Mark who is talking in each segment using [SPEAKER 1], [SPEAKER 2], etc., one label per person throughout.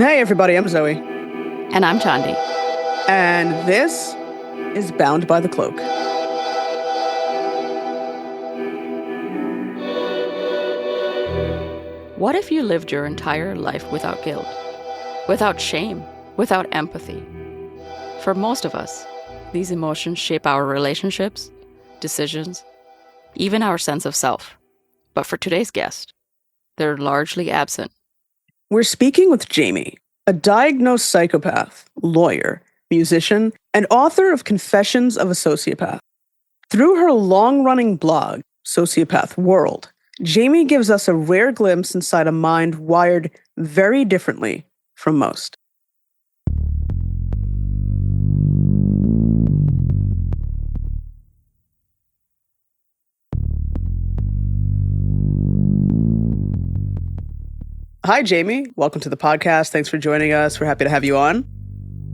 [SPEAKER 1] Hey everybody, I'm Zoe.
[SPEAKER 2] And I'm Chandi.
[SPEAKER 1] And this is Bound by the Cloak.
[SPEAKER 2] What if you lived your entire life without guilt, without shame, without empathy? For most of us, these emotions shape our relationships, decisions, even our sense of self. But for today's guest, they're largely absent.
[SPEAKER 1] We're speaking with Jamie, a diagnosed psychopath, lawyer, musician, and author of Confessions of a Sociopath. Through her long-running blog, Sociopath World, Jamie gives us a rare glimpse inside a mind wired very differently from most. Hi, Jamie. Welcome to the podcast. Thanks for joining us. We're happy to have you on.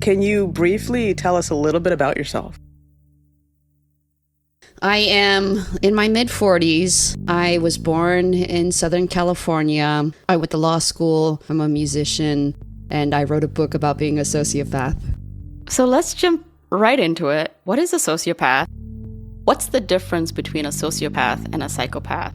[SPEAKER 1] Can you briefly tell us a little bit about yourself?
[SPEAKER 3] I am in my mid-40s. I was born in Southern California. I went to law school. I'm a musician, and I wrote a book about being a sociopath.
[SPEAKER 2] So let's jump right into it. What is a sociopath? What's the difference between a sociopath and a psychopath?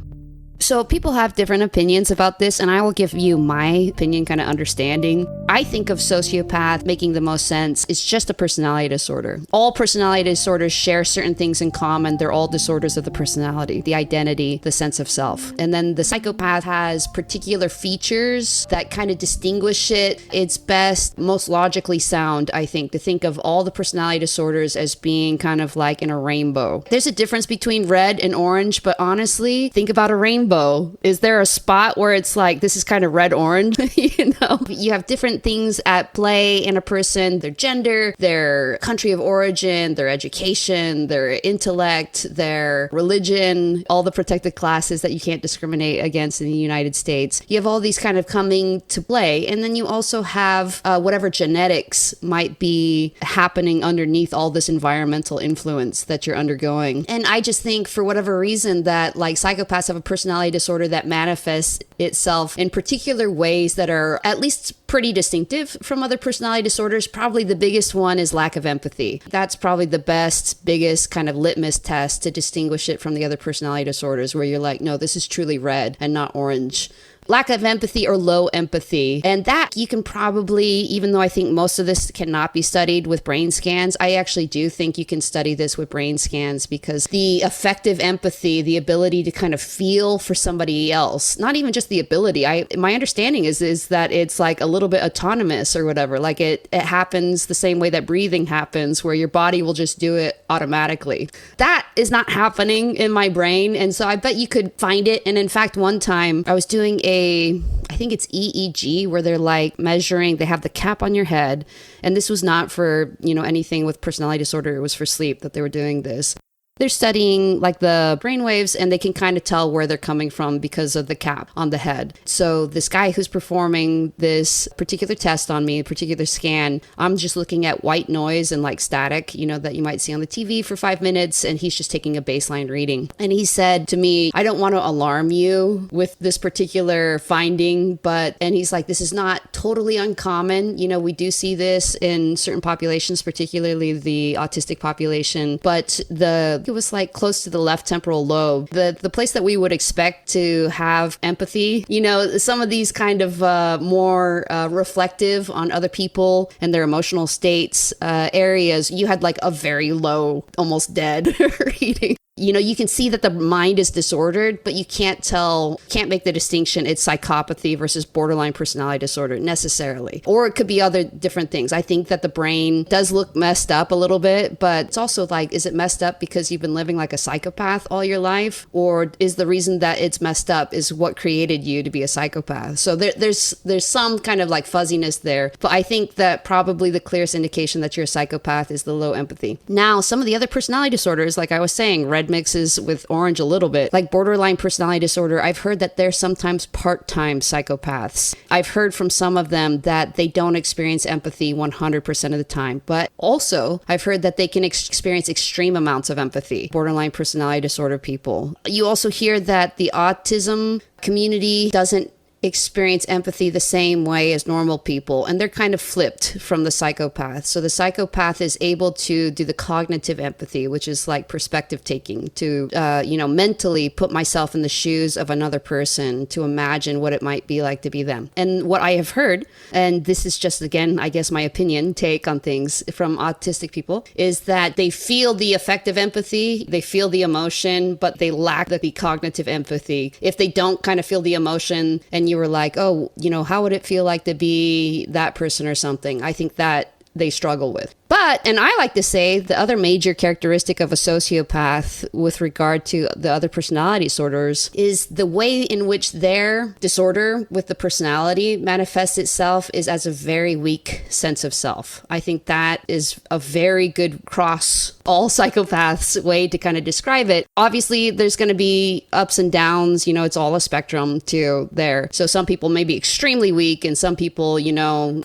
[SPEAKER 3] So people have different opinions about this, and I will give you my opinion, kind of understanding. I think of sociopath making the most sense. It's just a personality disorder. All personality disorders share certain things in common. They're all disorders of the personality, the identity, the sense of self. And then the psychopath has particular features that kind of distinguish it. It's best, most logically sound, I think, to think of all the personality disorders as being kind of like in a rainbow. There's a difference between red and orange, but honestly, think about a rainbow. Is there a spot where it's like, this is kind of red-orange? You have different things at play in a person, their gender, their country of origin, their education, their intellect, their religion, all the protected classes that you can't discriminate against in the United States. You have all these kind of coming to play. And then you also have whatever genetics might be happening underneath all this environmental influence that you're undergoing. And I just think for whatever reason that like psychopaths have a personality disorder that manifests itself in particular ways that are at least pretty distinctive from other personality disorders. Probably the biggest one is lack of empathy. That's probably the best, biggest kind of litmus test to distinguish it from the other personality disorders where you're like, no, this is truly red and not orange. Lack of empathy or low empathy. And that you can probably, even though I think most of this cannot be studied with brain scans, I actually do think you can study this with brain scans because the effective empathy, the ability to kind of feel for somebody else, not even just the ability. My understanding is that it's like a little bit autonomous or whatever. Like it happens the same way that breathing happens, where your body will just do it automatically. That is not happening in my brain. And so I bet you could find it. And in fact, one time I was doing I think it's EEG, where they're like measuring, they have the cap on your head. And this was not for, anything with personality disorder. It was for sleep that they were doing this. They're studying like the brainwaves and they can kind of tell where they're coming from because of the cap on the head. So this guy who's performing this particular test on me, a particular scan, I'm just looking at white noise and like static, that you might see on the TV for 5 minutes. And he's just taking a baseline reading. And he said to me, I don't want to alarm you with this particular finding, and he's like, this is not totally uncommon. We do see this in certain populations, particularly the autistic population, but it was like close to the left temporal lobe, the place that we would expect to have empathy. Some of these kind of more reflective on other people and their emotional states areas, you had like a very low, almost dead reading. You can see that the mind is disordered, but you can't make the distinction it's psychopathy versus borderline personality disorder necessarily. Or it could be other different things. I think that the brain does look messed up a little bit, but it's also like, is it messed up because you've been living like a psychopath all your life? Or is the reason that it's messed up is what created you to be a psychopath? So there's some kind of like fuzziness there. But I think that probably the clearest indication that you're a psychopath is the low empathy. Now, some of the other personality disorders, like I was saying, red mixes with orange a little bit. Like borderline personality disorder, I've heard that they're sometimes part-time psychopaths. I've heard from some of them that they don't experience empathy 100% of the time. But also, I've heard that they can experience extreme amounts of empathy. Borderline personality disorder people. You also hear that the autism community doesn't experience empathy the same way as normal people, and they're kind of flipped from the psychopath. So the psychopath is able to do the cognitive empathy, which is like perspective taking, to mentally put myself in the shoes of another person, to imagine what it might be like to be them. And what I have heard, and this is just, again, I guess my opinion take on things from autistic people, is that they feel the affective empathy, they feel the emotion, but they lack the cognitive empathy. If they don't kind of feel the emotion and you were like, oh, how would it feel like to be that person or something? I think that they struggle with. But, and I like to say, the other major characteristic of a sociopath with regard to the other personality disorders is the way in which their disorder with the personality manifests itself is as a very weak sense of self. I think that is a very good cross all psychopaths way to kind of describe it. Obviously, there's going to be ups and downs. It's all a spectrum to there. So some people may be extremely weak and some people,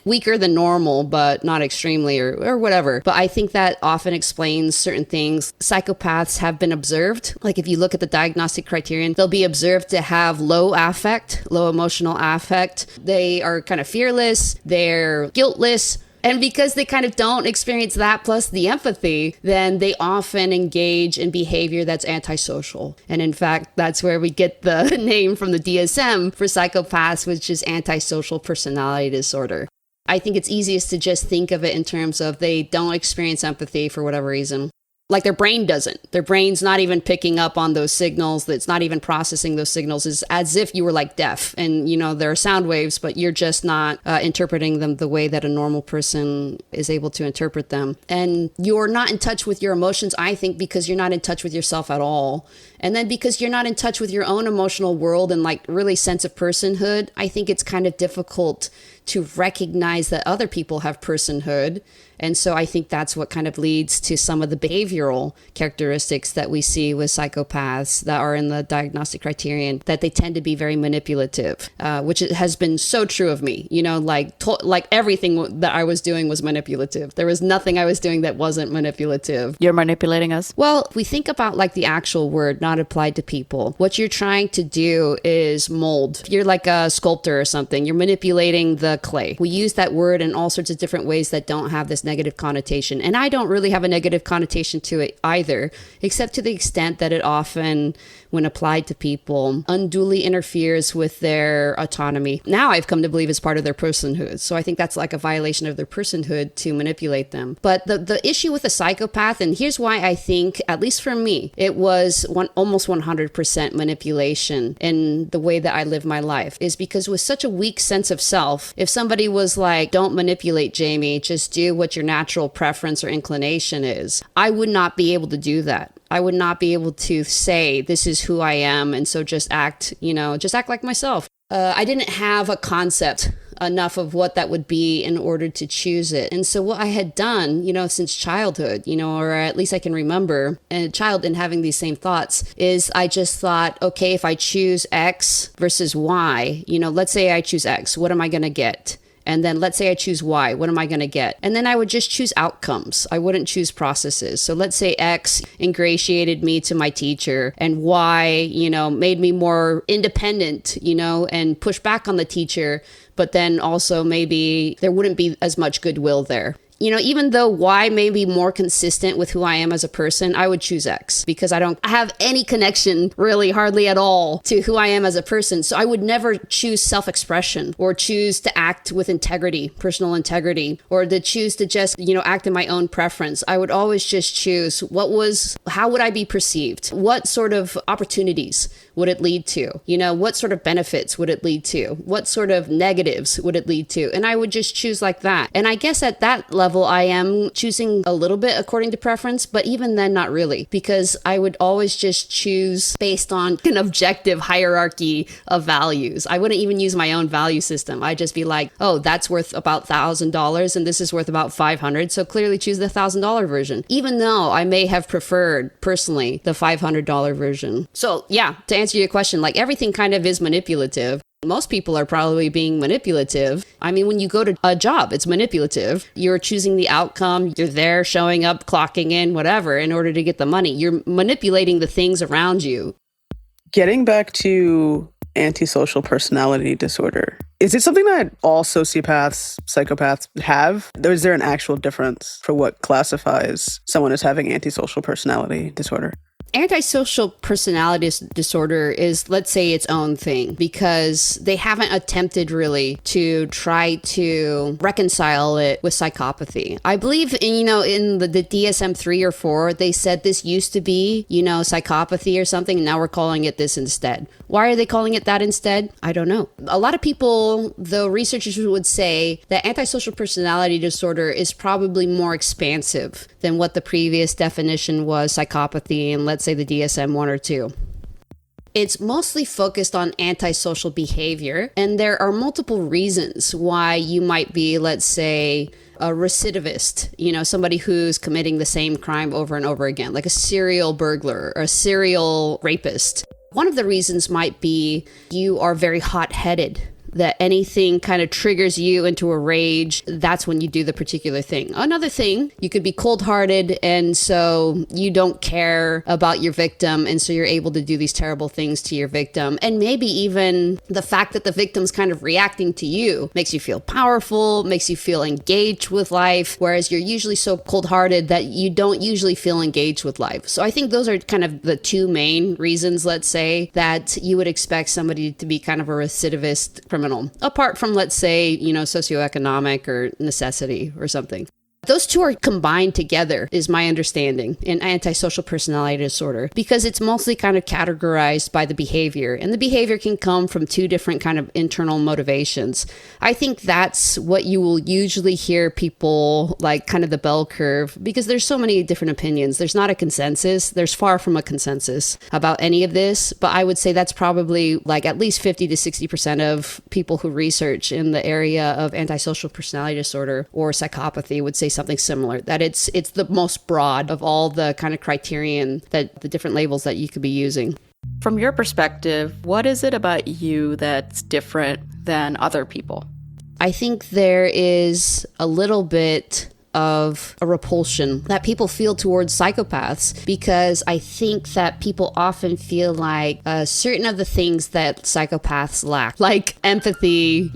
[SPEAKER 3] weaker than normal, but not extremely or whatever. But I think that often explains certain things. Psychopaths have been observed. Like if you look at the diagnostic criterion, they'll be observed to have low emotional affect. They are kind of fearless. They're guiltless. And because they kind of don't experience that plus the empathy, then they often engage in behavior that's antisocial. And in fact, that's where we get the name from the DSM for psychopaths, which is antisocial personality disorder. I think it's easiest to just think of it in terms of they don't experience empathy for whatever reason. Like their brain doesn't. Their brain's not even picking up on those signals. It's not even processing those signals. It's as if you were like deaf and, there are sound waves, but you're just not interpreting them the way that a normal person is able to interpret them. And you're not in touch with your emotions, I think, because you're not in touch with yourself at all. And then because you're not in touch with your own emotional world and like really sense of personhood, I think it's kind of difficult to recognize that other people have personhood. And so I think that's what kind of leads to some of the behavioral characteristics that we see with psychopaths that are in the diagnostic criterion, that they tend to be very manipulative, which has been so true of me. Like everything that I was doing was manipulative. There was nothing I was doing that wasn't manipulative.
[SPEAKER 2] You're manipulating us?
[SPEAKER 3] Well, if we think about like the actual word, not applied to people, what you're trying to do is mold. You're like a sculptor or something. You're manipulating the clay. We use that word in all sorts of different ways that don't have this negative connotation. And I don't really have a negative connotation to it either, except to the extent that it often, when applied to people, unduly interferes with their autonomy. Now I've come to believe it's part of their personhood. So I think that's like a violation of their personhood to manipulate them. But the issue with a psychopath, and here's why I think, at least for me, it was almost 100% manipulation in the way that I live my life, is because with such a weak sense of self, if somebody was like, don't manipulate Jamie, just do what your natural preference or inclination is, I would not be able to do that. I would not be able to say, this is who I am, and so just act like myself. I didn't have a concept enough of what that would be in order to choose it. And so what I had done, since childhood, or at least I can remember a child and having these same thoughts, is I just thought, okay, if I choose X versus Y, let's say I choose X, what am I going to get? And then let's say I choose Y, what am I going to get? And then I would just choose outcomes. I wouldn't choose processes. So let's say X ingratiated me to my teacher and Y, made me more independent, and push back on the teacher. But then also maybe there wouldn't be as much goodwill there. Even though Y may be more consistent with who I am as a person, I would choose X because I don't have any connection really hardly at all to who I am as a person. So I would never choose self-expression or choose to act with integrity, personal integrity, or to choose to just, act in my own preference. I would always just choose how would I be perceived? What sort of opportunities would it lead to? What sort of benefits would it lead to? What sort of negatives would it lead to? And I would just choose like that. And I guess at that level, I am choosing a little bit according to preference, but even then, not really, because I would always just choose based on an objective hierarchy of values. I wouldn't even use my own value system. I'd just be like, oh, that's worth about $1,000 and this is worth about $500. So clearly choose the $1,000 version, even though I may have preferred personally the $500 version. So yeah, to answer your question, like everything kind of is manipulative. Most people are probably being manipulative. I mean, when you go to a job, it's manipulative. You're choosing the outcome. You're there showing up, clocking in, whatever, in order to get the money. You're manipulating the things around you.
[SPEAKER 1] Getting back to antisocial personality disorder, is it something that all sociopaths, psychopaths have? Or is there an actual difference for what classifies someone as having antisocial personality disorder?
[SPEAKER 3] Antisocial personality disorder is, let's say, its own thing because they haven't attempted really to try to reconcile it with psychopathy. I believe in the DSM 3 or 4, they said this used to be, psychopathy or something. And now we're calling it this instead. Why are they calling it that instead? I don't know. A lot of people, though, researchers would say that antisocial personality disorder is probably more expansive than what the previous definition was, psychopathy, and let's say the DSM 1 or 2. It's mostly focused on antisocial behavior, and there are multiple reasons why you might be, let's say, a recidivist, somebody who's committing the same crime over and over again, like a serial burglar or a serial rapist. One of the reasons might be you are very hot-headed, that anything kind of triggers you into a rage. That's when you do the particular thing. Another thing, you could be cold-hearted, and so you don't care about your victim, and so you're able to do these terrible things to your victim. And maybe even the fact that the victim's kind of reacting to you makes you feel powerful, makes you feel engaged with life, whereas you're usually so cold-hearted that you don't usually feel engaged with life. So I think those are kind of the two main reasons, let's say, that you would expect somebody to be kind of a recidivist criminal. Apart from, let's say, socioeconomic or necessity or something. Those two are combined together, is my understanding, in antisocial personality disorder, because it's mostly kind of categorized by the behavior, and the behavior can come from two different kind of internal motivations. I think that's what you will usually hear people like kind of the bell curve, because there's so many different opinions. There's not a consensus. There's far from a consensus about any of this, but I would say that's probably like at least 50 to 60% of people who research in the area of antisocial personality disorder or psychopathy would say something similar, that it's the most broad of all the kind of criterion, that the different labels that you could be using.
[SPEAKER 2] From your perspective, what is it about you that's different than other people?
[SPEAKER 3] I think there is a little bit of a repulsion that people feel towards psychopaths, because I think that people often feel like certain of the things that psychopaths lack, like empathy,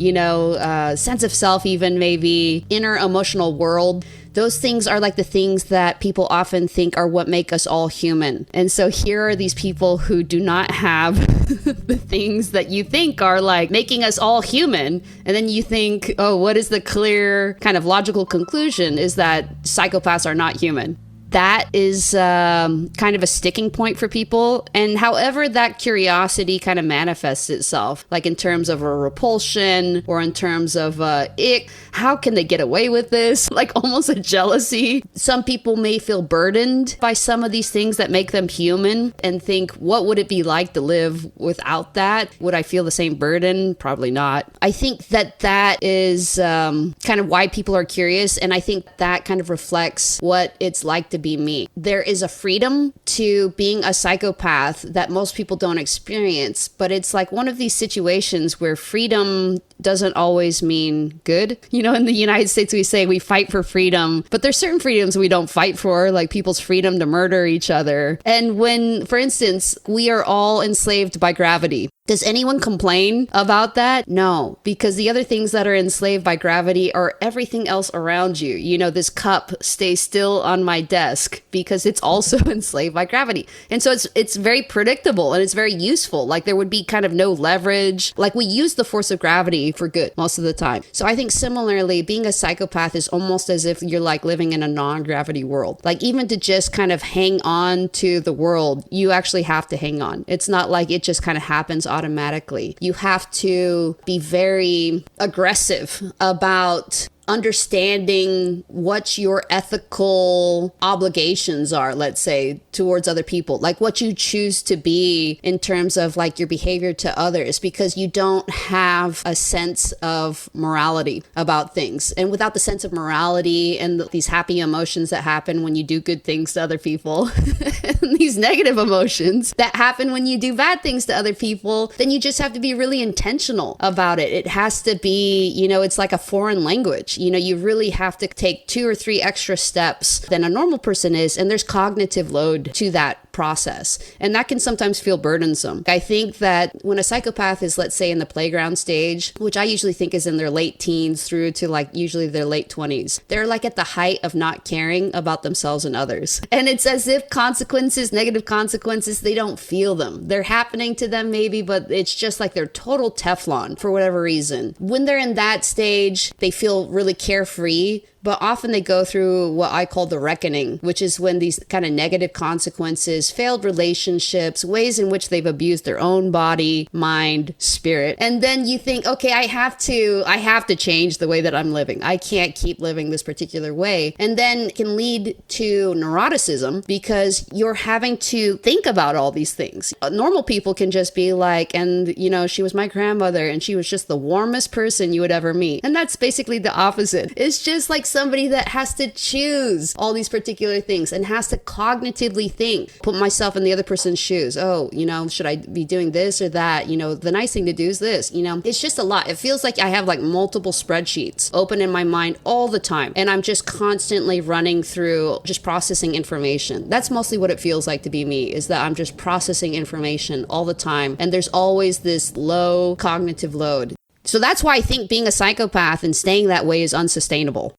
[SPEAKER 3] sense of self, even maybe inner emotional world. Those things are like the things that people often think are what make us all human. And so here are these people who do not have the things that you think are like making us all human. And then you think, oh, what is the clear kind of logical conclusion is that psychopaths are not human. That is kind of a sticking point for people. And however that curiosity kind of manifests itself, like in terms of a repulsion or in terms of ick, how can they get away with this? Like almost a jealousy. Some people may feel burdened by some of these things that make them human and think, what would it be like to live without that? Would I feel the same burden? Probably not. I think that is kind of why people are curious. And I think that kind of reflects what it's like to be me. There is a freedom to being a psychopath that most people don't experience, but it's like one of these situations where freedom doesn't always mean good. In the United States, we say we fight for freedom, but there's certain freedoms we don't fight for, like people's freedom to murder each other. And when, for instance, we are all enslaved by gravity, does anyone complain about that? No, because the other things that are enslaved by gravity are everything else around you. This cup stays still on my desk because it's also enslaved by gravity. And so it's very predictable and it's very useful. Like there would be kind of no leverage. Like we use the force of gravity for good most of the time. So I think similarly, being a psychopath is almost as if you're like living in a non-gravity world. Like even to just kind of hang on to the world, you actually have to hang on. It's not like it just kind of happens automatically. You have to be very aggressive about understanding what your ethical obligations are, let's say, towards other people, like what you choose to be in terms of like your behavior to others, because you don't have a sense of morality about things. And without the sense of morality and these happy emotions that happen when you do good things to other people, and these negative emotions that happen when you do bad things to other people, then you just have to be really intentional about it. It has to be, it's like a foreign language. You really have to take 2 or 3 extra steps than a normal person is. And there's cognitive load to that process. And that can sometimes feel burdensome. I think that when a psychopath is, let's say, in the playground stage, which I usually think is in their late teens through to like usually their late 20s, they're like at the height of not caring about themselves and others. And it's as if consequences, negative consequences, they don't feel them. They're happening to them maybe, but it's just like they're total Teflon for whatever reason. When they're in that stage, they feel really carefree. But often they go through what I call the reckoning, which is when these kind of negative consequences, failed relationships, ways in which they've abused their own body, mind, spirit. And then you think, okay, I have to change the way that I'm living. I can't keep living this particular way. And then it can lead to neuroticism because you're having to think about all these things. Normal people can just be like, and she was my grandmother and she was just the warmest person you would ever meet. And that's basically the opposite. It's just like somebody that has to choose all these particular things and has to cognitively think, put myself in the other person's shoes. Oh, should I be doing this or that? The nice thing to do is this. It's just a lot. It feels like I have like multiple spreadsheets open in my mind all the time. And I'm just constantly running through, just processing information. That's mostly what it feels like to be me, is that I'm just processing information all the time. And there's always this low cognitive load. So that's why I think being a psychopath and staying that way is unsustainable.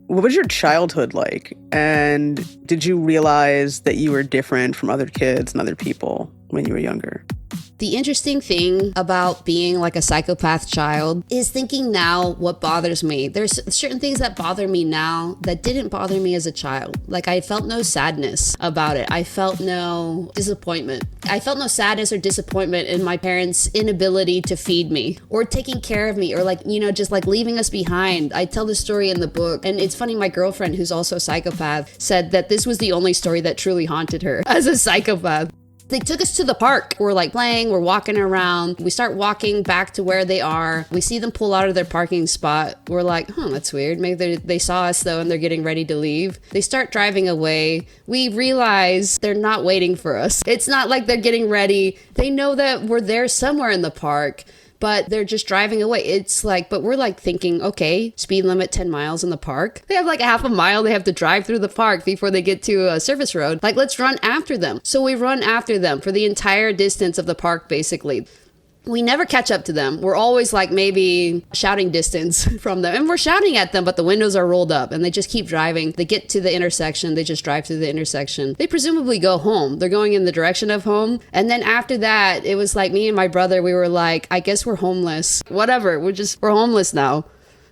[SPEAKER 1] What was your childhood like? And did you realize that you were different from other kids and other people when you were younger?
[SPEAKER 3] The interesting thing about being like a psychopath child is thinking now what bothers me. There's certain things that bother me now that didn't bother me as a child. Like I felt no sadness about it. I felt no disappointment. I felt no sadness or disappointment in my parents' inability to feed me or taking care of me or just like leaving us behind. I tell this story in the book. And it's funny, my girlfriend, who's also a psychopath, said that this was the only story that truly haunted her as a psychopath. They took us to the park. We're like playing, we're walking around. We start walking back to where they are. We see them pull out of their parking spot. We're like, that's weird. Maybe they saw us though and they're getting ready to leave. They start driving away. We realize they're not waiting for us. It's not like they're getting ready. They know that we're there somewhere in the park, but they're just driving away. It's like, but we're like thinking, okay, speed limit 10 miles in the park. They have like a half a mile they have to drive through the park before they get to a service road. Like, let's run after them. So we run after them for the entire distance of the park, basically. We never catch up to them. We're always like maybe shouting distance from them. And we're shouting at them, but the windows are rolled up and they just keep driving. They get to the intersection. They just drive through the intersection. They presumably go home. They're going in the direction of home. And then after that, it was like me and my brother, we were like, I guess we're homeless. Whatever. We're homeless now.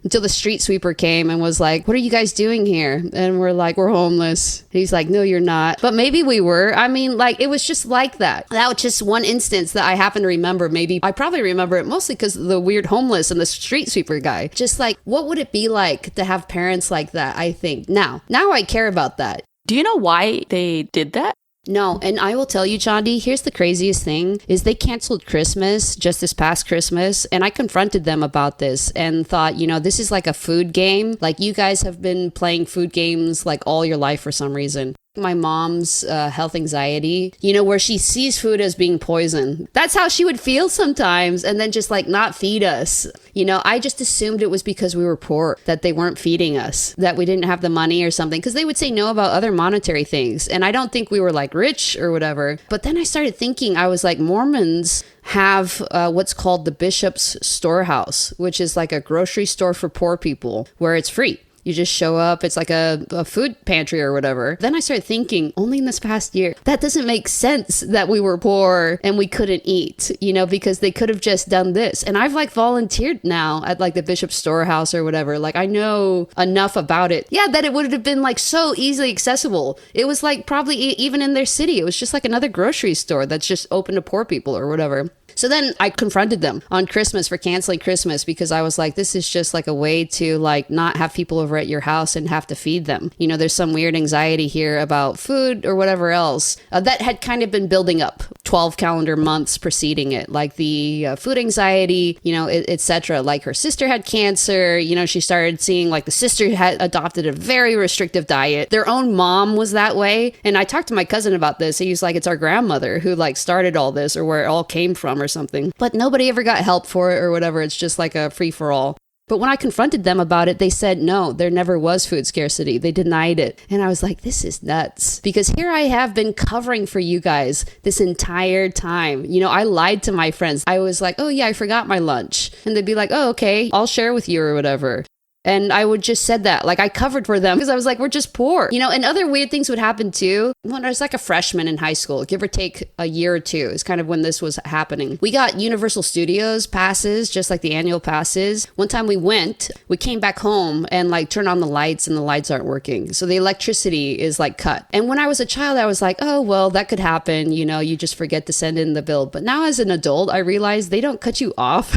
[SPEAKER 3] Until the street sweeper came and was like, what are you guys doing here? And we're like, we're homeless. And he's like, no, you're not. But maybe we were. I mean, like, it was just like that. That was just one instance that I happen to remember. Maybe I probably remember it mostly because of the weird homeless and the street sweeper guy. Just like, what would it be like to have parents like that, I think. Now I care about that.
[SPEAKER 2] Do you know why they did that?
[SPEAKER 3] No, and I will tell you, Chandi, here's the craziest thing, is they canceled Christmas just this past Christmas, and I confronted them about this and thought, this is like a food game. Like, you guys have been playing food games like all your life for some reason. My mom's health anxiety, where she sees food as being poison. That's how she would feel sometimes, and then just like not feed us. I just assumed it was because we were poor, that they weren't feeding us, that we didn't have the money or something, because they would say no about other monetary things. And I don't think we were like rich or whatever. But then I started thinking, I was like, Mormons have what's called the Bishop's Storehouse, which is like a grocery store for poor people where it's free. You just show up. It's like a food pantry or whatever. Then I started thinking, only in this past year, that doesn't make sense that we were poor and we couldn't eat, because they could have just done this. And I've like volunteered now at like the Bishop's Storehouse or whatever. Like, I know enough about it. Yeah, that it would have been like so easily accessible. It was like probably even in their city. It was just like another grocery store that's just open to poor people or whatever. So then I confronted them on Christmas for canceling Christmas because I was like, this is just like a way to like not have people over at your house and have to feed them. There's some weird anxiety here about food or whatever else that had kind of been building up 12 calendar months preceding it, like the food anxiety, etc. Like her sister had cancer, she started seeing like the sister had adopted a very restrictive diet. Their own mom was that way. And I talked to my cousin about this. He was like, it's our grandmother who like started all this or where it all came from or something. But nobody ever got help for it or whatever. It's just like a free for all. But when I confronted them about it, they said, no, there never was food scarcity. They denied it. And I was like, this is nuts. Because here I have been covering for you guys this entire time. I lied to my friends. I was like, oh yeah, I forgot my lunch. And they'd be like, oh, okay, I'll share with you or whatever. And I would just said that, like I covered for them because I was like, we're just poor, and other weird things would happen too. When I was like a freshman in high school, give or take a year or two is kind of when this was happening. We got Universal Studios passes, just like the annual passes. One time we came back home and like turned on the lights and the lights aren't working. So the electricity is like cut. And when I was a child, I was like, oh, well, that could happen. You just forget to send in the bill. But now as an adult, I realize they don't cut you off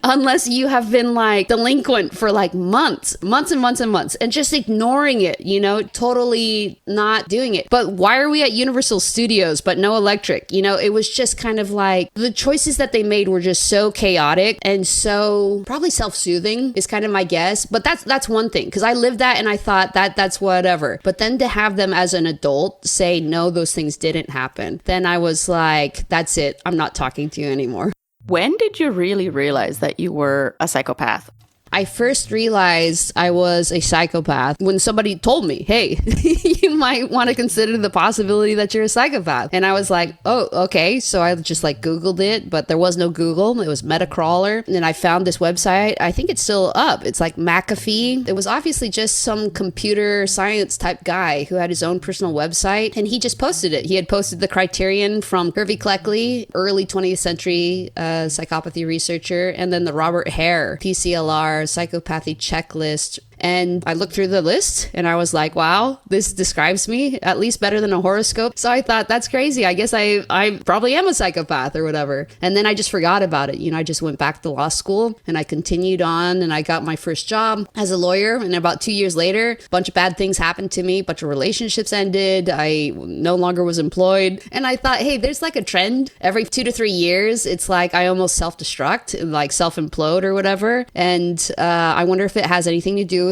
[SPEAKER 3] unless you have been like delinquent for like months and just ignoring it, totally not doing it. But why are we at Universal Studios but no electric? It was just kind of like the choices that they made were just so chaotic and so probably self-soothing is kind of my guess. But that's one thing, because I lived that and I thought that's whatever. But then to have them as an adult say, no, those things didn't happen, then I was like, that's it. I'm not talking to you anymore.
[SPEAKER 2] When did you really realize that you were a psychopath?
[SPEAKER 3] I first realized I was a psychopath when somebody told me, hey, you might want to consider the possibility that you're a psychopath. And I was like, oh, okay. So I just like Googled it, but there was no Google. It was Metacrawler. And then I found this website. I think it's still up. It's like McAfee. It was obviously just some computer science type guy who had his own personal website. And he just posted it. He had posted the criterion from Hervey Cleckley, early 20th century psychopathy researcher. And then the Robert Hare, PCLR, psychopathy checklist. And I looked through the list and I was like, wow, this describes me at least better than a horoscope. So I thought, that's crazy. I guess I probably am a psychopath or whatever. And then I just forgot about it. I just went back to law school and I continued on and I got my first job as a lawyer. And about 2 years later, a bunch of bad things happened to me. A bunch of relationships ended. I no longer was employed. And I thought, hey, there's like a trend. Every 2 to 3 years, it's like I almost self-destruct, like self-implode or whatever. And I wonder if it has anything to do with,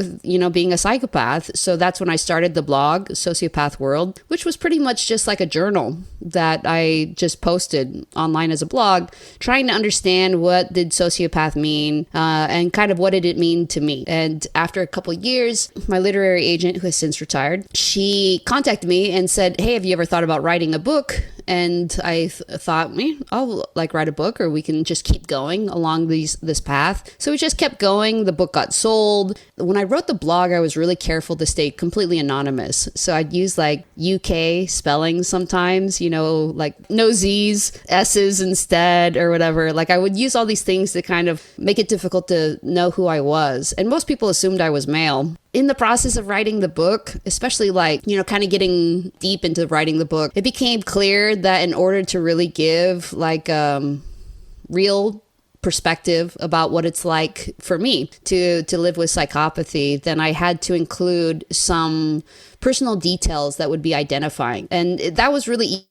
[SPEAKER 3] being a psychopath. So that's when I started the blog, Sociopath World, which was pretty much just like a journal that I just posted online as a blog, trying to understand what did sociopath mean and kind of what did it mean to me. And after a couple of years, my literary agent, who has since retired, she contacted me and said, hey, have you ever thought about writing a book? And I thought, I'll like write a book, or we can just keep going along this path. So we just kept going. The book got sold. When I wrote the blog, I was really careful to stay completely anonymous. So I'd use like UK spelling sometimes, like no Z's, S's instead or whatever. Like I would use all these things to kind of make it difficult to know who I was. And most people assumed I was male. In the process of writing the book, especially like, kind of getting deep into writing the book, it became clear that in order to really give like real perspective about what it's like for me to live with psychopathy, then I had to include some personal details that would be identifying. And that was really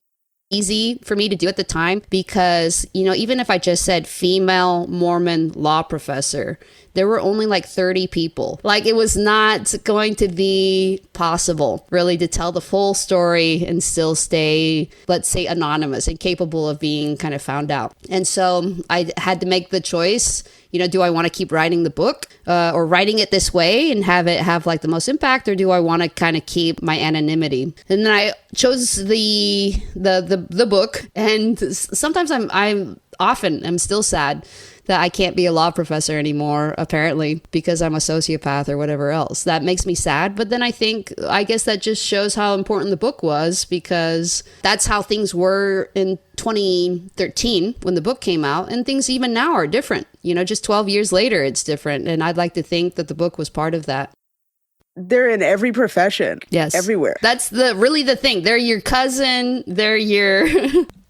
[SPEAKER 3] easy for me to do at the time because, even if I just said female Mormon law professor, there were only like 30 people. Like it was not going to be possible really to tell the full story and still stay, let's say, anonymous and capable of being kind of found out. And so I had to make the choice, do I want to keep writing the book or writing it this way and have it have like the most impact, or do I want to kind of keep my anonymity? And then I chose the book. And sometimes I'm still sad that I can't be a law professor anymore, apparently, because I'm a sociopath or whatever else. That makes me sad. But then I guess that just shows how important the book was, because that's how things were in 2013 when the book came out. And things even now are different. Just 12 years later, it's different. And I'd like to think that the book was part of that.
[SPEAKER 1] They're in every profession.
[SPEAKER 3] Yes.
[SPEAKER 1] Everywhere.
[SPEAKER 3] That's really the thing. They're your cousin. They're your...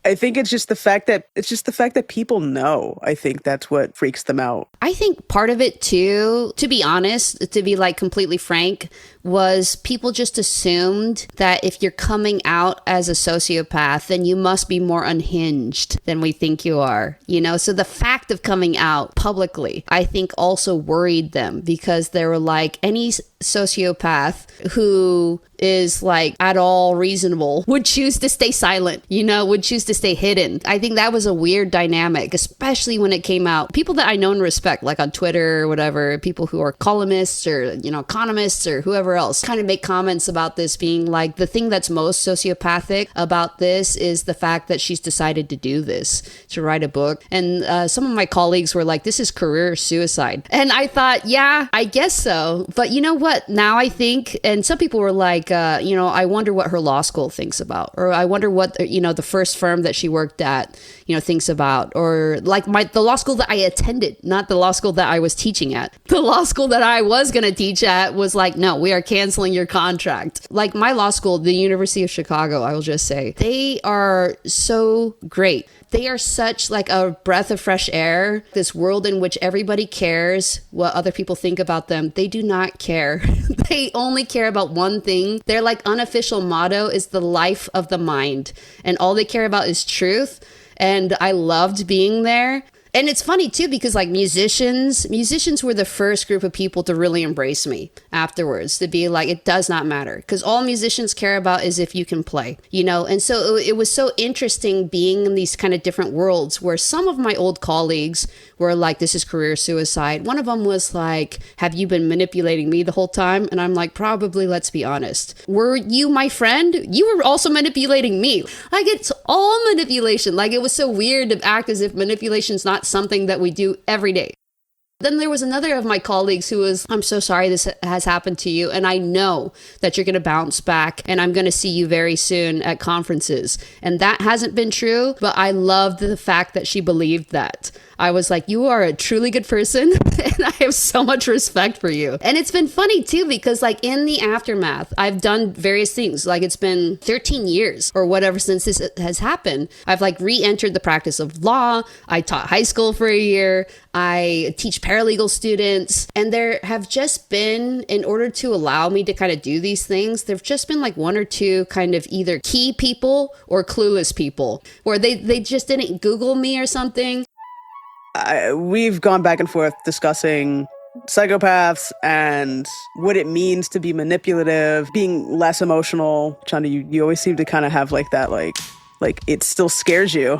[SPEAKER 1] I think it's just the fact that people know. I think that's what freaks them out.
[SPEAKER 3] I think part of it too, to be honest, to be like completely frank, was people just assumed that if you're coming out as a sociopath, then you must be more unhinged than we think you are, So the fact of coming out publicly, I think also worried them, because they were like, any sociopath who is like at all reasonable would choose to stay silent, would choose to stay hidden. I think that was a weird dynamic, especially when it came out. People that I know and respect, like on Twitter or whatever, people who are columnists or, economists or whoever else, kind of make comments about this being like, the thing that's most sociopathic about this is the fact that she's decided to do this, to write a book. And some of my colleagues were like, this is career suicide. And I thought, yeah, I guess so. But you know what? Now I think, and some people were like, I wonder what her law school thinks about, or I wonder what, the first firm that she worked at, thinks about, or like the law school that I attended, not the law school that I was teaching at. The law school that I was going to teach at was like, no, we are canceling your contract. Like my law school, the University of Chicago, I will just say, they are so great. They are such like a breath of fresh air, this world in which everybody cares what other people think about them. They do not care. They only care about one thing. Their like unofficial motto is the life of the mind. And all they care about is truth. And I loved being there. And it's funny too, because like musicians were the first group of people to really embrace me afterwards, to be like, it does not matter, because all musicians care about is if you can play, and so it was so interesting being in these kind of different worlds where some of my old colleagues were like, this is career suicide. One of them was like, have you been manipulating me the whole time? And I'm like, probably, let's be honest. Were you my friend? You were also manipulating me. Like, it's all manipulation. Like, it was so weird to act as if manipulation's not something that we do every day. Then there was another of my colleagues who was, I'm so sorry this has happened to you, and I know that you're going to bounce back, and I'm going to see you very soon at conferences. And that hasn't been true, but I loved the fact that she believed that. I was like, you are a truly good person, and I have so much respect for you. And it's been funny too, because like in the aftermath, I've done various things. Like it's been 13 years or whatever since this has happened. I've like re-entered the practice of law. I taught high school for a year. I teach paralegal students. And there have just been, in order to allow me to kind of do these things, there've just been like one or two kind of either key people or clueless people, where they just didn't Google me or something.
[SPEAKER 1] We've gone back and forth discussing psychopaths and what it means to be manipulative, being less emotional. Chanda, you always seem to kind of have like that, like it still scares you.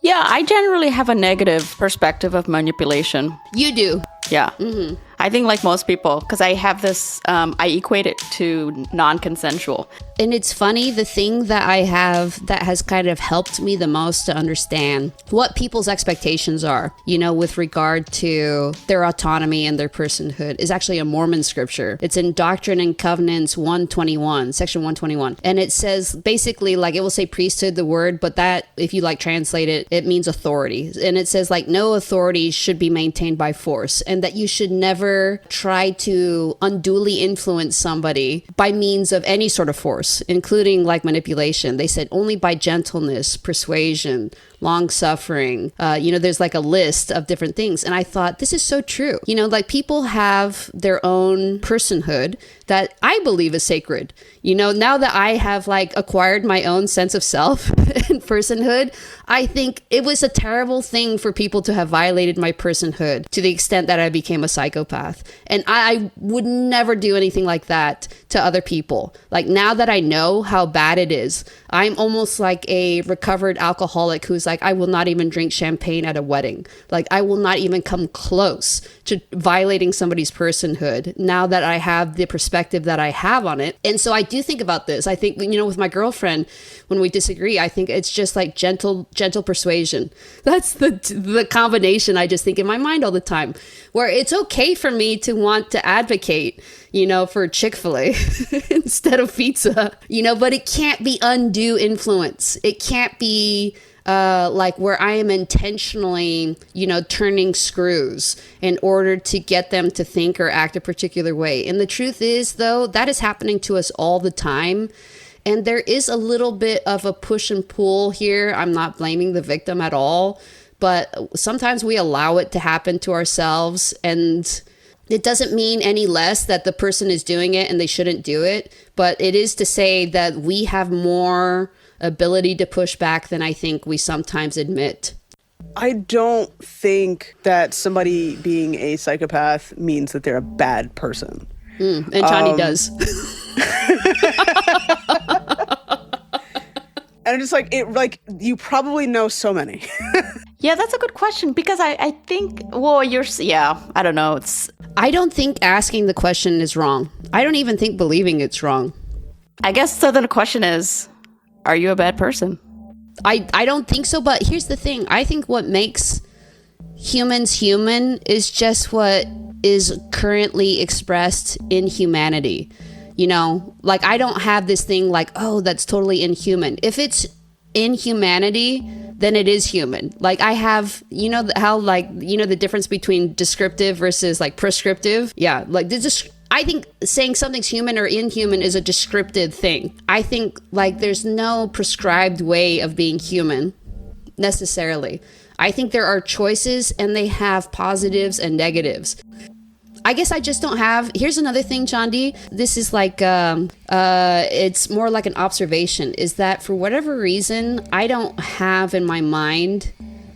[SPEAKER 2] Yeah, I generally have a negative perspective of manipulation.
[SPEAKER 3] You do.
[SPEAKER 2] Yeah. Mm-hmm. I think like most people, because I have this, I equate it to non-consensual.
[SPEAKER 3] And it's funny, the thing that I have that has kind of helped me the most to understand what people's expectations are, with regard to their autonomy and their personhood is actually a Mormon scripture. It's in Doctrine and Covenants 121, section 121. And it says basically like, it will say priesthood, the word, but that if you like translate it, it means authority. And it says like no authority should be maintained by force, and that you should never try to unduly influence somebody by means of any sort of force, including like manipulation. They said only by gentleness, persuasion, long suffering. There's like a list of different things. And I thought, this is so true. Like people have their own personhood that I believe is sacred. Now that I have like acquired my own sense of self and personhood, I think it was a terrible thing for people to have violated my personhood to the extent that I became a psychopath. And I would never do anything like that to other people. Like now that I know how bad it is, I'm almost like a recovered alcoholic who's like, I will not even drink champagne at a wedding. Like I will not even come close to violating somebody's personhood now that I have the perspective that I have on it. And so I do think about this. I think, with my girlfriend, when we disagree, I think it's just like gentle persuasion. That's the combination I just think in my mind all the time, where it's okay for me to want to advocate, for Chick-fil-A instead of pizza, but it can't be undue influence. It can't be like where I am intentionally, turning screws in order to get them to think or act a particular way. And the truth is, though, that is happening to us all the time. And there is a little bit of a push and pull here. I'm not blaming the victim at all, but sometimes we allow it to happen to ourselves. And it doesn't mean any less that the person is doing it and they shouldn't do it. But it is to say that we have more ability to push back than I think we sometimes admit.
[SPEAKER 1] I don't think that somebody being a psychopath means that they're a bad person.
[SPEAKER 3] And Chani does.
[SPEAKER 1] And I'm just like, you probably know so many.
[SPEAKER 2] Yeah, that's a good question because I think, I don't know.
[SPEAKER 3] I don't think asking the question is wrong. I don't even think believing it's wrong.
[SPEAKER 2] I guess so then the question is, are you a bad person?
[SPEAKER 3] I don't think so, but here's the thing. I think what makes humans human is just what is currently expressed in humanity. You know, like I don't have this thing like, oh, that's totally inhuman. If it's inhumanity, then it is human. Like I have, you know, how like, you know, the difference between descriptive versus like prescriptive. Yeah, like I think saying something's human or inhuman is a descriptive thing. I think like there's no prescribed way of being human necessarily. I think there are choices and they have positives and negatives. I guess I just don't have. Here's another thing, Chandi. This is like, it's more like an observation, is that for whatever reason, I don't have in my mind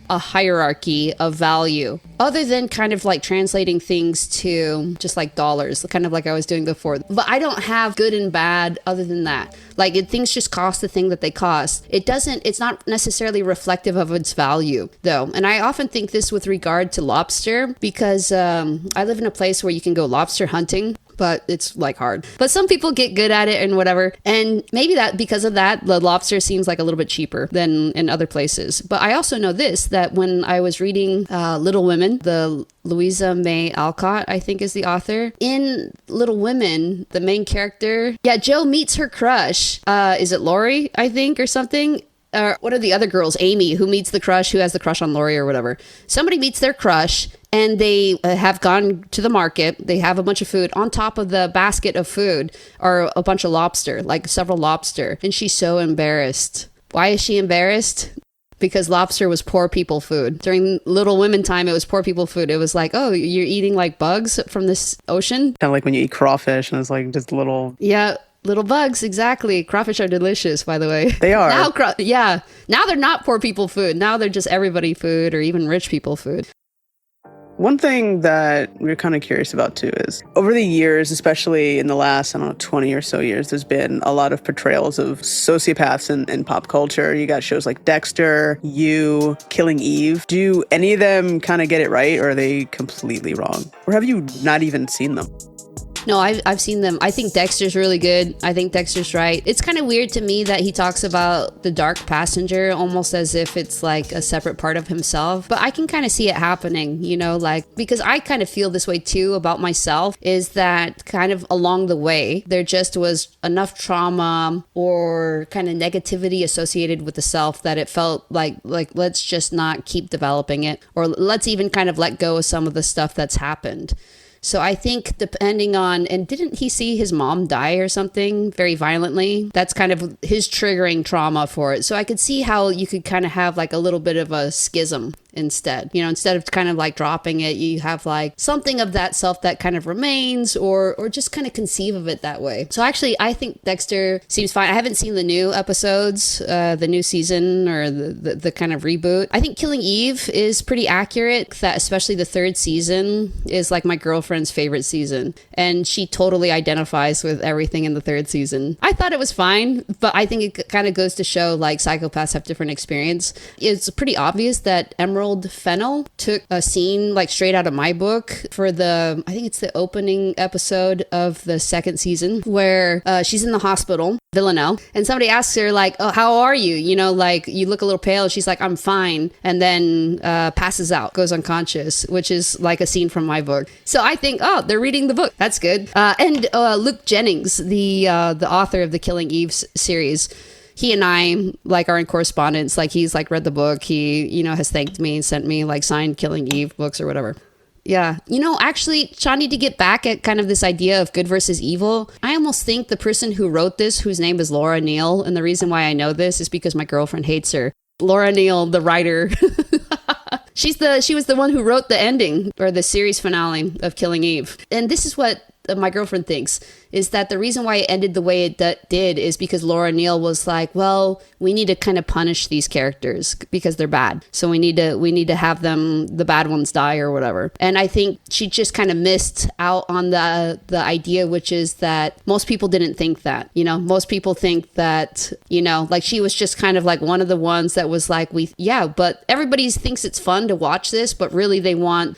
[SPEAKER 3] a hierarchy of value other than kind of like translating things to just like dollars, kind of like I was doing before. But I don't have good and bad other than that. Like things just cost the thing that they cost. It's not necessarily reflective of its value though. And I often think this with regard to lobster because I live in a place where you can go lobster hunting, but it's like hard. But some people get good at it and whatever. And maybe that because of that, the lobster seems like a little bit cheaper than in other places. But I also know this, that when I was reading Little Women, the Louisa May Alcott, I think is the author. In Little Women, the main character, Jo meets her crush. Is it Lori, I think, or something? What are the other girls? Amy, who meets the crush, who has the crush on Lori or whatever. Somebody meets their crush and they have gone to the market. They have a bunch of food. On top of the basket of food are a bunch of lobster, like several lobster. And she's so embarrassed. Why is she embarrassed? Because lobster was poor people food. During Little Women time, it was poor people food. It was like, oh, you're eating like bugs from this ocean?
[SPEAKER 1] Kind of like when you eat crawfish and it's like just little...
[SPEAKER 3] Yeah. Little bugs, exactly. Crawfish are delicious, by the way.
[SPEAKER 1] They are.
[SPEAKER 3] Now they're not poor people food. Now they're just everybody food or even rich people food.
[SPEAKER 1] One thing that we're kind of curious about too is over the years, especially in the last, 20 or so years, there's been a lot of portrayals of sociopaths in pop culture. You got shows like Dexter, You, Killing Eve. Do any of them kind of get it right or are they completely wrong? Or have you not even seen them?
[SPEAKER 3] No, I've seen them. I think Dexter's really good. I think Dexter's right. It's kind of weird to me that he talks about the dark passenger almost as if it's like a separate part of himself. But I can kind of see it happening, you know, like, because I kind of feel this way too about myself, is that kind of along the way, there just was enough trauma or kind of negativity associated with the self that it felt like let's just not keep developing it, or let's even kind of let go of some of the stuff that's happened. So I think depending on, and didn't he see his mom die or something very violently? That's kind of his triggering trauma for it. So I could see how you could kind of have like a little bit of a schism instead. You know, instead of kind of like dropping it, you have like something of that self that kind of remains, or just kind of conceive of it that way. So actually, I think Dexter seems fine. I haven't seen the new episodes, the new season, or the kind of reboot. I think Killing Eve is pretty accurate, that especially the third season is like my girlfriend's favorite season. And she totally identifies with everything in the third season. I thought it was fine, but I think it kind of goes to show like psychopaths have different experience. It's pretty obvious that Emerald Fennell took a scene like straight out of my book for I think it's the opening episode of the second season, where she's in the hospital, Villanelle, and somebody asks her like, oh, how are you? You know, like you look a little pale. She's like, I'm fine. And then passes out, goes unconscious, which is like a scene from my book. So I think, oh, they're reading the book. That's good. And Luke Jennings, the author of the Killing Eve series, he and I like are in correspondence. Like he's like read the book. He, you know, has thanked me and sent me like signed Killing Eve books or whatever. Yeah. You know, actually, Chani, to get back at kind of this idea of good versus evil, I almost think the person who wrote this, whose name is Laura Neal, and the reason why I know this is because my girlfriend hates her. Laura Neal, the writer. She was the one who wrote the ending or the series finale of Killing Eve. And this is what my girlfriend thinks, is that the reason why it ended the way it did is because Laura Neal was like, well, we need to kind of punish these characters because they're bad. So we need to have them, the bad ones, die or whatever. And I think she just kind of missed out on the idea, which is that most people didn't think that, most people think that, like she was just kind of like one of the ones that was like, but everybody thinks it's fun to watch this, but really they want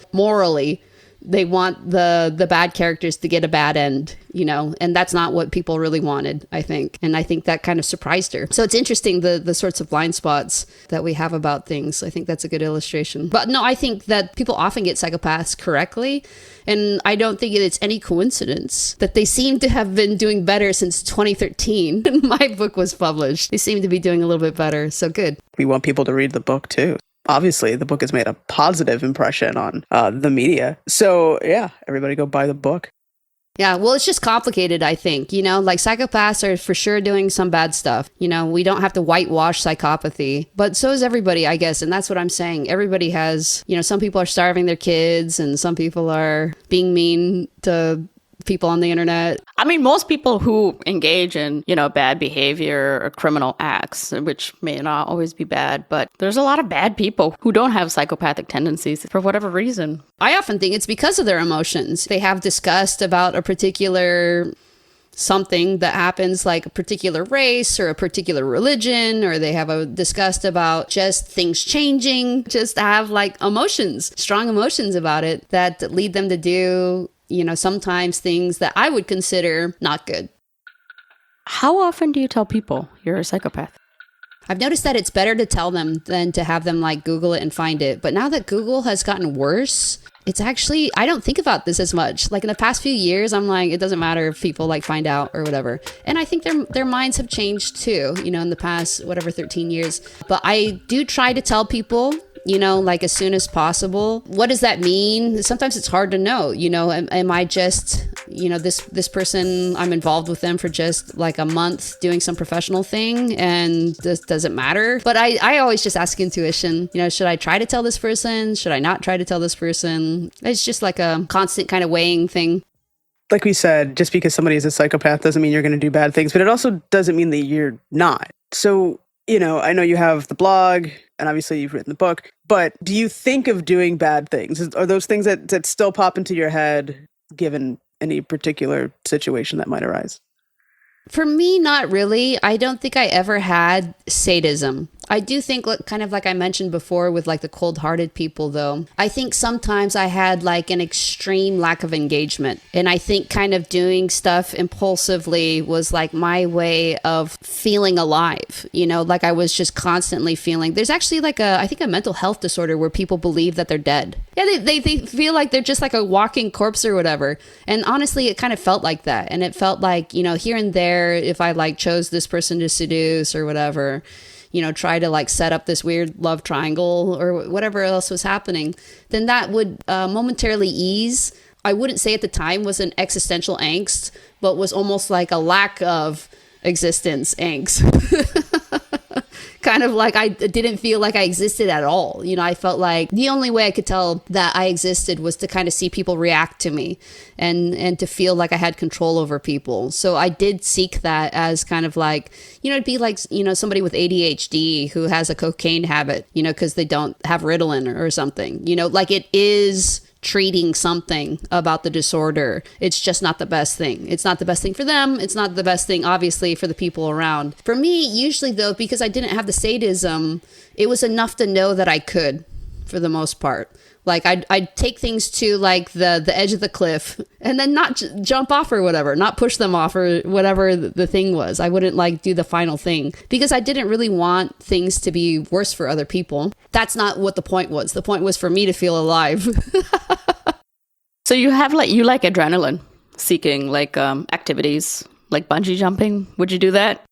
[SPEAKER 3] the bad characters to get a bad end, and that's not what people really wanted, I think. And I think that kind of surprised her. So it's interesting, the sorts of blind spots that we have about things. I think that's a good illustration. But no, I think that people often get psychopaths correctly. And I don't think it's any coincidence that they seem to have been doing better since 2013 when my book was published. They seem to be doing a little bit better. So good.
[SPEAKER 1] We want people to read the book too. Obviously, the book has made a positive impression on the media. So yeah, everybody go buy the book.
[SPEAKER 3] Yeah, well, it's just complicated, I think. Like psychopaths are for sure doing some bad stuff. We don't have to whitewash psychopathy, but so is everybody, I guess. And that's what I'm saying. Everybody has, some people are starving their kids and some people are being mean to people on the internet.
[SPEAKER 2] I mean, most people who engage in, bad behavior or criminal acts, which may not always be bad, but there's a lot of bad people who don't have psychopathic tendencies for whatever reason.
[SPEAKER 3] I often think it's because of their emotions. They have disgust about a particular something that happens, like a particular race or a particular religion, or they have a disgust about just things changing, just have like emotions, strong emotions about it that lead them to do sometimes things that I would consider not good.
[SPEAKER 2] How often do you tell people you're a psychopath?
[SPEAKER 3] I've noticed that it's better to tell them than to have them like Google it and find it. But now that Google has gotten worse, it's actually, I don't think about this as much. Like in the past few years, I'm like, it doesn't matter if people like find out or whatever. And I think their minds have changed too, in the past, 13 years. But I do try to tell people, like as soon as possible. What does that mean? Sometimes it's hard to know, am I just, this person, I'm involved with them for just like a month doing some professional thing and does it matter? But I always just ask intuition, should I try to tell this person? Should I not try to tell this person? It's just like a constant kind of weighing thing.
[SPEAKER 1] Like we said, just because somebody is a psychopath doesn't mean you're going to do bad things, but it also doesn't mean that you're not. So, I know you have the blog and obviously you've written the book, but do you think of doing bad things? Are those things that still pop into your head given any particular situation that might arise?
[SPEAKER 3] For me, not really. I don't think I ever had sadism. I do think, kind of like I mentioned before with like the cold-hearted people, though, I think sometimes I had like an extreme lack of engagement. And I think kind of doing stuff impulsively was like my way of feeling alive, like I was just constantly feeling. There's actually like I think a mental health disorder where people believe that they're dead. Yeah, they feel like they're just like a walking corpse or whatever. And honestly, it kind of felt like that. And it felt like, here and there, if I like chose this person to seduce or whatever, try to like set up this weird love triangle or whatever else was happening, then that would momentarily ease. I wouldn't say at the time was an existential angst, but was almost like a lack of existence angst. Kind of like I didn't feel like I existed at all. I felt like the only way I could tell that I existed was to kind of see people react to me and to feel like I had control over people. So I did seek that as kind of like, it'd be like, somebody with ADHD who has a cocaine habit, because they don't have Ritalin or something, like it is treating something about the disorder. It's just not the best thing. It's not the best thing for them. It's not the best thing, obviously, for the people around. For me, usually, though, because I didn't have the sadism, it was enough to know that I could, for the most part. Like, I'd take things to, like, the edge of the cliff and then not jump off or whatever, not push them off or whatever the thing was. I wouldn't, like, do the final thing because I didn't really want things to be worse for other people. That's not what the point was. The point was for me to feel alive.
[SPEAKER 2] So you have, you like adrenaline seeking, activities, like bungee jumping. Would you do that?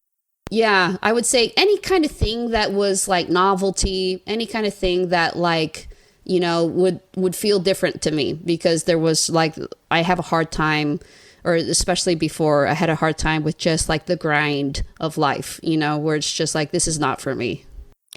[SPEAKER 3] Yeah, I would say any kind of thing that was, like, novelty, any kind of thing that, like, would feel different to me because there was like, I have a hard time, or especially before I had a hard time with just like the grind of life, where it's just like, this is not for me.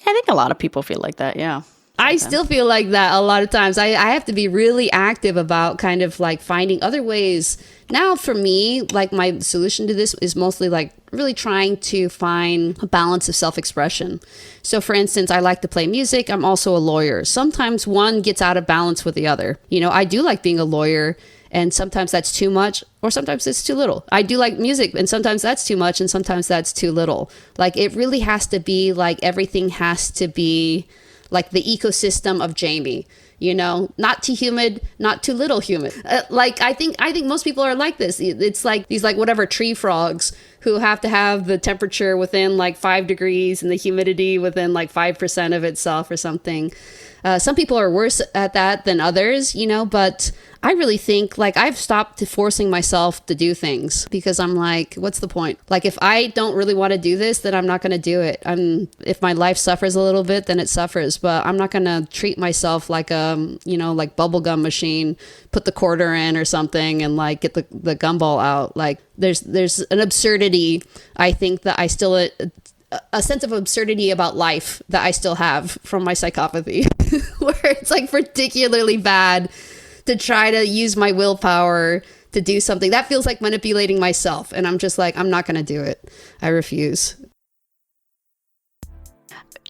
[SPEAKER 2] I think a lot of people feel like that. Yeah.
[SPEAKER 3] I still feel like that a lot of times. I have to be really active about kind of like finding other ways. Now for me, like my solution to this is mostly like really trying to find a balance of self-expression. So for instance, I like to play music. I'm also a lawyer. Sometimes one gets out of balance with the other. You know, I do like being a lawyer, and sometimes that's too much or sometimes it's too little. I do like music, and sometimes that's too much and sometimes that's too little. Like it really has to be like everything has to be like the ecosystem of Jamie. You know, not too humid, not too little humid. Like I think most people are like this. It's like these like whatever tree frogs who have to have the temperature within like 5 degrees and the humidity within like 5% of itself or something. Some people are worse at that than others, you know, but I really think like I've stopped forcing myself to do things because I'm like, what's the point? Like if I don't really want to do this, then I'm not going to do it. If my life suffers a little bit, then it suffers, but I'm not going to treat myself like you know, like bubblegum machine, put the quarter in or something and like get the gumball out. Like there's an absurdity, I think, that I still a sense of absurdity about life that I still have from my psychopathy, where it's like particularly bad to try to use my willpower to do something that feels like manipulating myself. And I'm just like, I'm not going to do it. I refuse.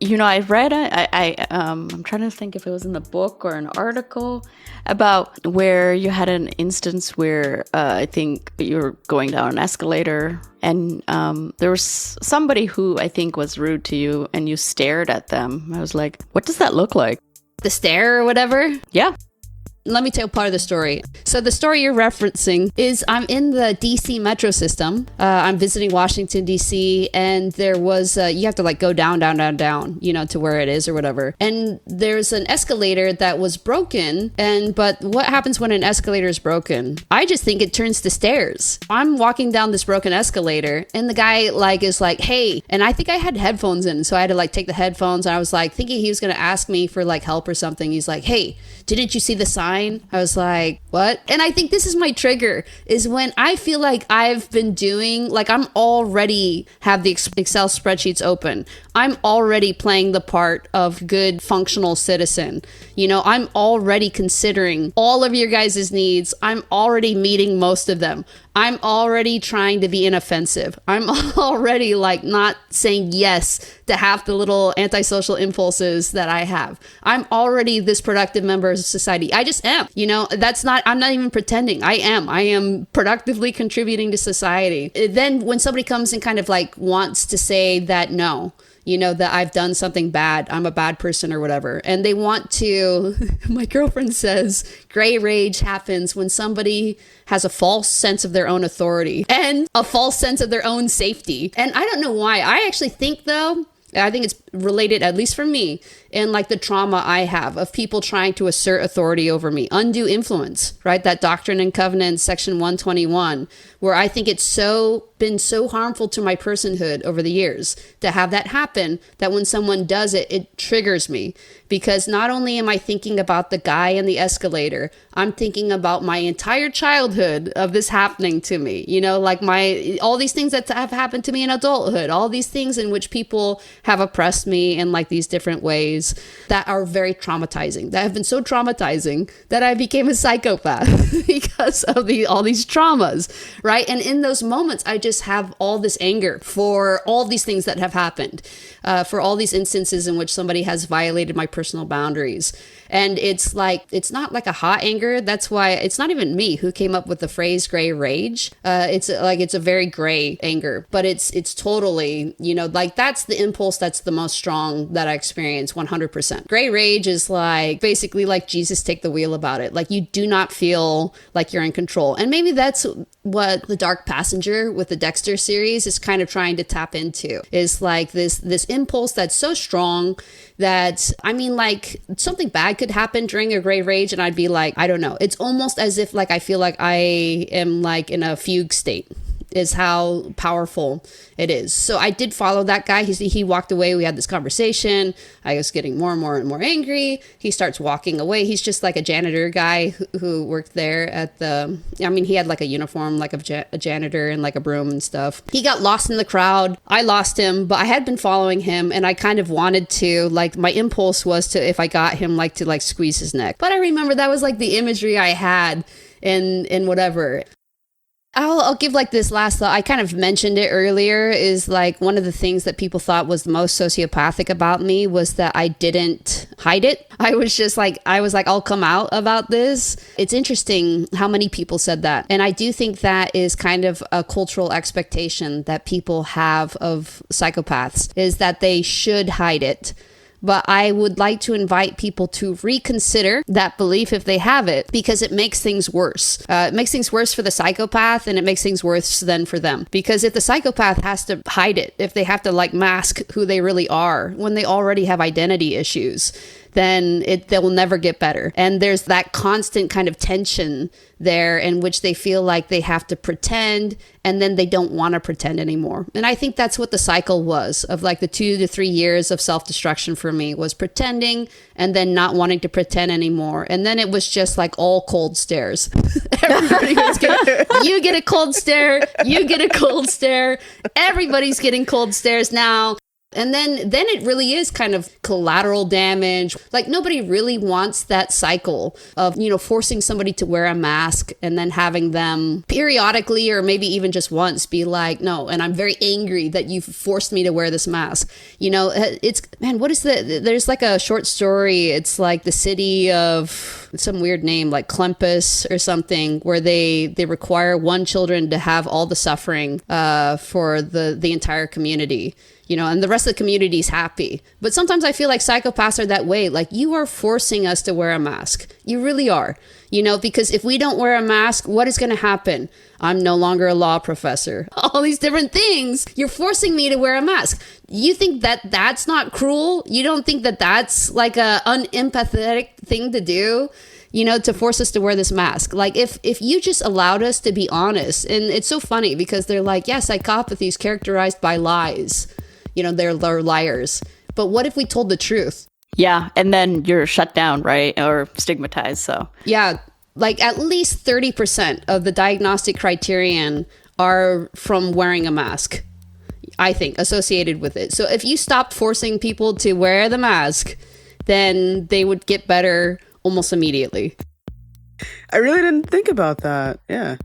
[SPEAKER 2] You know, I read, I'm trying to think if it was in the book or an article about where you had an instance where I think you were going down an escalator and there was somebody who I think was rude to you and you stared at them. I was like, what does that look like?
[SPEAKER 3] The stare or whatever?
[SPEAKER 2] Yeah.
[SPEAKER 3] Let me tell part of the story. So the story you're referencing is I'm in the DC metro system. I'm visiting Washington, DC, and there was, you have to like go down, you know, to where it is or whatever. And there's an escalator that was broken. But what happens when an escalator is broken? I just think it turns to stairs. I'm walking down this broken escalator and the guy like is like, hey, and I think I had headphones in. So I had to like take the headphones and I was like thinking he was going to ask me for like help or something. He's like, hey, didn't you see the sign? I was like, what? And I think this is my trigger, is when I feel like I've been doing, like I'm already have the Excel spreadsheets open. I'm already playing the part of good functional citizen. You know, I'm already considering all of your guys' needs. I'm already meeting most of them. I'm already trying to be inoffensive. I'm already like not saying yes to half the little antisocial impulses that I have. I'm already this productive member of society. I just am, you know, I'm not even pretending. I am productively contributing to society. Then when somebody comes and kind of like wants to say that, no, you know, that I've done something bad, I'm a bad person or whatever. And they want to, my girlfriend says, gray rage happens when somebody has a false sense of their own authority and a false sense of their own safety. And I don't know why. I actually think though, I think it's related, at least for me, in like the trauma I have of people trying to assert authority over me, undue influence, right? That Doctrine and Covenants, section 121, where I think it's been so harmful to my personhood over the years to have that happen, that when someone does it, it triggers me. Because not only am I thinking about the guy in the escalator, I'm thinking about my entire childhood of this happening to me. You know, like all these things that have happened to me in adulthood, all these things in which people have oppressed me in like these different ways that are very traumatizing, that have been so traumatizing that I became a psychopath because of all these traumas, right? And in those moments, I just have all this anger for all these things that have happened, for all these instances in which somebody has violated my personal boundaries. And it's like, it's not like a hot anger. That's why it's not even me who came up with the phrase gray rage. It's a very gray anger, but it's totally, you know, like that's the impulse that's the most strong that I experience 100%. Gray rage is like basically like Jesus take the wheel about it. Like you do not feel like you're in control. And maybe that's what The Dark Passenger with the Dexter series is kind of trying to tap into, is like this impulse that's so strong that, I mean, like something bad could happen during a gray rage and I'd be like, I don't know. It's almost as if like I feel like I am like in a fugue state. is how powerful it is. So I did follow that guy. He walked away. We had this conversation. I was getting more and more and more angry. He starts walking away. He's just like a janitor guy who worked there at he had like a uniform, like a janitor and like a broom and stuff. He got lost in the crowd. I lost him, but I had been following him and I kind of wanted to, like, my impulse was to, if I got him, like, to like squeeze his neck. But I remember that was like the imagery I had in whatever. I'll give like this last thought. I kind of mentioned it earlier, is like one of the things that people thought was the most sociopathic about me was that I didn't hide it. I was like, I'll come out about this. It's interesting how many people said that. And I do think that is kind of a cultural expectation that people have of psychopaths, is that they should hide it. But I would like to invite people to reconsider that belief if they have it, because it makes things worse. It makes things worse for the psychopath, and it makes things worse then for them. Because if the psychopath has to hide it, if they have to like mask who they really are when they already have identity issues, then they will never get better. And there's that constant kind of tension there in which they feel like they have to pretend, and then they don't want to pretend anymore. And I think that's what the cycle was of like the 2 to 3 years of self-destruction for me, was pretending and then not wanting to pretend anymore. And then it was just like all cold stares. Everybody was getting, you get a cold stare, you get a cold stare, everybody's getting cold stares now. And then it really is kind of collateral damage. Like, nobody really wants that cycle of, forcing somebody to wear a mask and then having them periodically, or maybe even just once, be like, no, and I'm very angry that you've forced me to wear this mask. There's like a short story. It's like the city of some weird name, like Klempus or something, where they require one children to have all the suffering for the entire community. And the rest of the community is happy. But sometimes I feel like psychopaths are that way. Like, you are forcing us to wear a mask. You really are. Because if we don't wear a mask, what is going to happen? I'm no longer a law professor. All these different things. You're forcing me to wear a mask. You think that that's not cruel? You don't think that that's like a unempathetic thing to do? To force us to wear this mask. Like, if you just allowed us to be honest, and it's so funny because they're like, yeah, psychopathy is characterized by lies. They're liars. But what if we told the truth?
[SPEAKER 2] Yeah, and then you're shut down, right? Or stigmatized, so.
[SPEAKER 3] Yeah, like at least 30% of the diagnostic criterion are from wearing a mask, I think, associated with it. So if you stopped forcing people to wear the mask, then they would get better almost immediately.
[SPEAKER 1] I really didn't think about that. Yeah.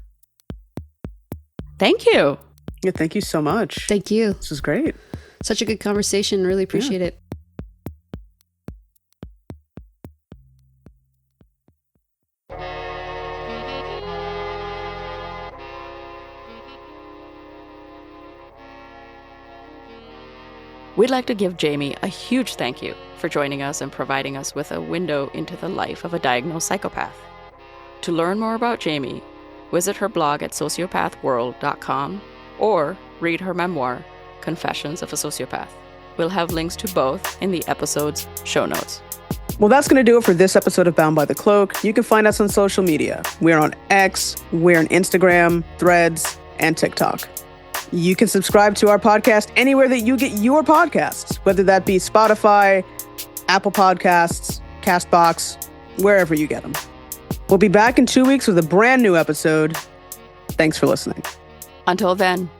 [SPEAKER 2] Thank you.
[SPEAKER 1] Yeah, thank you so much.
[SPEAKER 3] Thank you.
[SPEAKER 1] This was great.
[SPEAKER 3] Such a good conversation. Really appreciate it.
[SPEAKER 2] We'd like to give Jamie a huge thank you for joining us and providing us with a window into the life of a diagnosed psychopath. To learn more about Jamie, visit her blog at sociopathworld.com or read her memoir, Confessions of a Sociopath. We'll have links to both in the episode's show notes.
[SPEAKER 1] Well, that's going to do it for this episode of Bound by the Cloak. You can find us on social media. We're on X, we're on Instagram, Threads, and TikTok. You can subscribe to our podcast anywhere that you get your podcasts, whether that be Spotify, Apple Podcasts, CastBox, wherever you get them. We'll be back in 2 weeks with a brand new episode. Thanks for listening.
[SPEAKER 2] Until then,